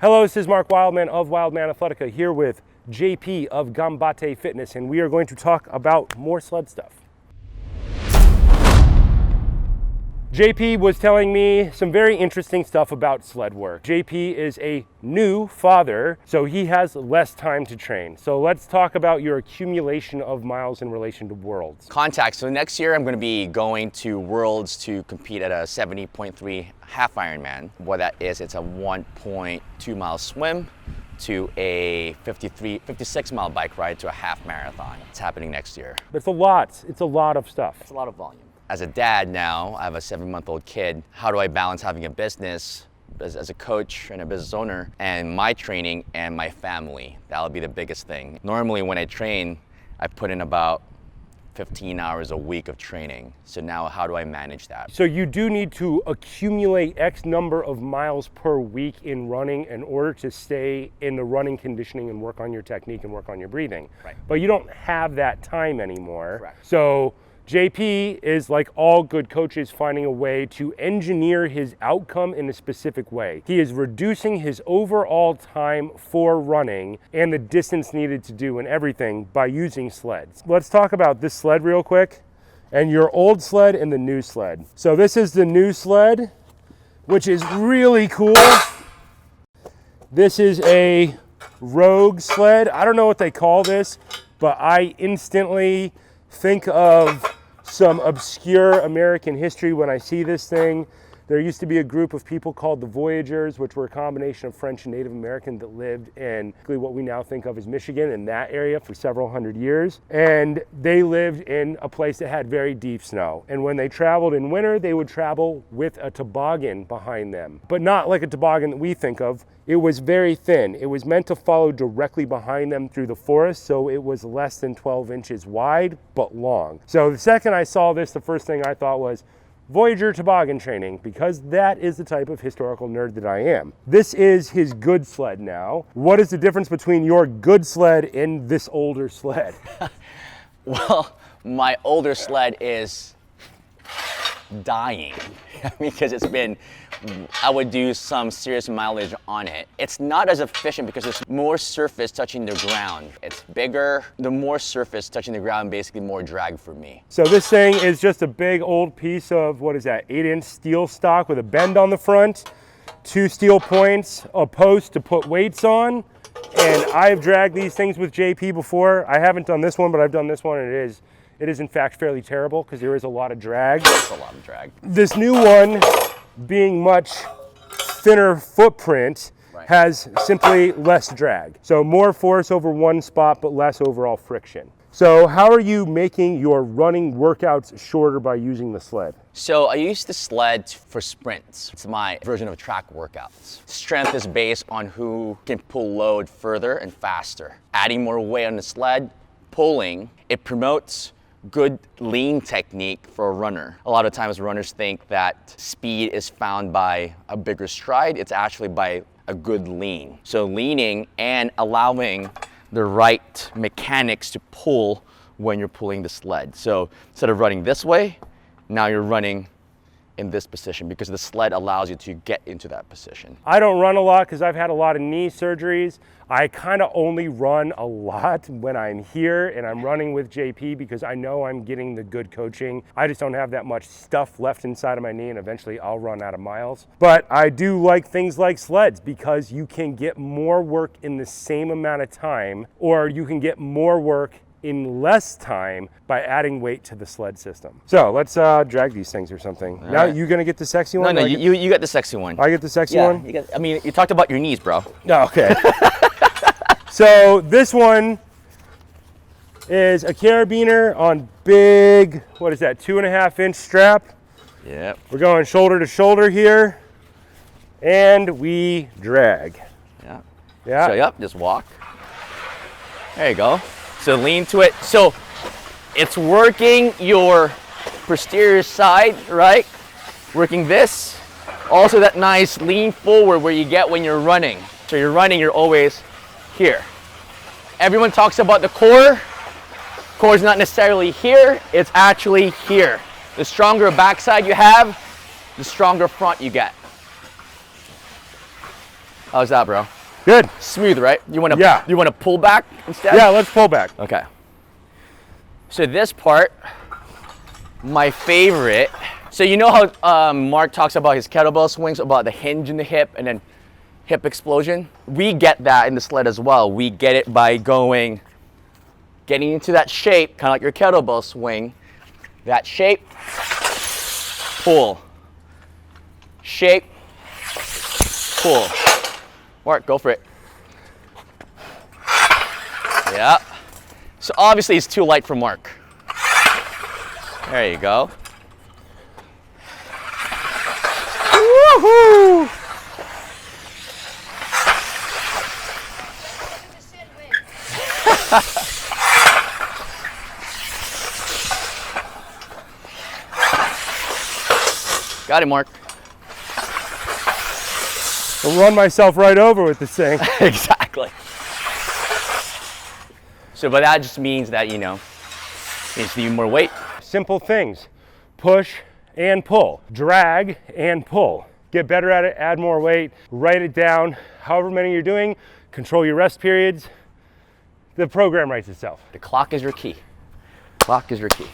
Hello, this is Mark Wildman of Wildman Athletica here with JP of Ganbatte Fitness, and we are going to talk about more sled stuff. JP was telling me some very interesting stuff about sled work. JP is a new father, so he has less time to train. So let's talk about your accumulation of miles in relation to Worlds. Contact. So next year I'm going to be going to Worlds to compete at a 70.3 half Ironman. What that is, it's a 1.2 mile swim to a 56 mile bike ride to a half marathon. It's happening next year. It's a lot. It's a lot of stuff. It's a lot of volume. As a dad now, I have a 7-month-old kid. How do I balance having a business as a coach and a business owner and my training and my family? That'll be the biggest thing. Normally when I train, I put in about 15 hours a week of training. So now how do I manage that? So you do need to accumulate X number of miles per week in running in order to stay in the running conditioning and work on your technique and work on your breathing. Right. But you don't have that time anymore. Correct. So JP is, like all good coaches, finding a way to engineer his outcome in a specific way. He is reducing his overall time for running and the distance needed to do and everything by using sleds. Let's talk about this sled real quick and your old sled and the new sled. So this is the new sled, which is really cool. This is a Rogue sled. I don't know what they call this, but I instantly think of some obscure American history when I see this thing. There used to be a group of people called the Voyageurs, which were a combination of French and Native American that lived in what we now think of as Michigan, in that area for several hundred years. And they lived in a place that had very deep snow. And when they traveled in winter, they would travel with a toboggan behind them, but not like a toboggan that we think of. It was very thin. It was meant to follow directly behind them through the forest, so it was less than 12 inches wide, but long. So the second I saw this, the first thing I thought was, Voyager toboggan training, because that is the type of historical nerd that I am. This is his good sled now. What is the difference between your good sled and this older sled? Well, my older sled is dying because I would do some serious mileage on it. It's not as efficient because there's more surface touching the ground. It's bigger, the more surface touching the ground, basically more drag for me. So this thing is just a big old piece of, what is that, 8-inch steel stock with a bend on the front, 2 steel points, a post to put weights on. And I've dragged these things with JP before. I haven't done this one, but I've done this one, and it is in fact fairly terrible because there is a lot of drag. It's a lot of drag. This new one, being much thinner footprint, right, has simply less drag. So more force over one spot, but less overall friction. So how are you making your running workouts shorter by using the sled? So I use the sled for sprints. It's my version of track workouts. Strength is based on who can pull load further and faster. Adding more weight on the sled, pulling, it promotes good lean technique for a runner. A lot of times runners think that speed is found by a bigger stride. It's actually by a good lean. So leaning and allowing the right mechanics to pull when you're pulling the sled. So instead of running this way, now you're running in this position because the sled allows you to get into that position. I don't run a lot because I've had a lot of knee surgeries. I kind of only run a lot when I'm here and I'm running with JP because I know I'm getting the good coaching. I just don't have that much stuff left inside of my knee, and eventually I'll run out of miles. But I do like things like sleds because you can get more work in the same amount of time, or you can get more work in less time by adding weight to the sled system. So let's drag these things or something. Now right. You gonna get the sexy one? No, you got the sexy one. I get the sexy one? You talked about your knees, bro. Oh, okay. So this one is a carabiner on big, what is that, 2.5-inch strap. Yep. We're going shoulder to shoulder here, and we drag. Yeah. Yeah. So yep, just walk. There you go. So lean to it. So it's working your posterior side, right? Working this. Also that nice lean forward where you get when you're running. So you're running, you're always here. Everyone talks about the core. Core is not necessarily here, it's actually here. The stronger backside you have, the stronger front you get. How's that, bro? Good. Smooth, right? You want to Yeah. You want to pull back instead? Yeah, let's pull back. Okay. So this part, my favorite. So you know how Mark talks about his kettlebell swings, about the hinge in the hip and then hip explosion? We get that in the sled as well. We get it by getting into that shape, kind of like your kettlebell swing. That shape, pull. Shape, pull. Mark, go for it. Yeah. So obviously it's too light for Mark. There you go. Woohoo! Got it, Mark. I'll run myself right over with this thing. Exactly. So, but that just means that, you know, needs to use more weight. Simple things. Push and pull. Drag and pull. Get better at it, add more weight, write it down. However many you're doing, control your rest periods. The program writes itself. The clock is your key. Clock is your key.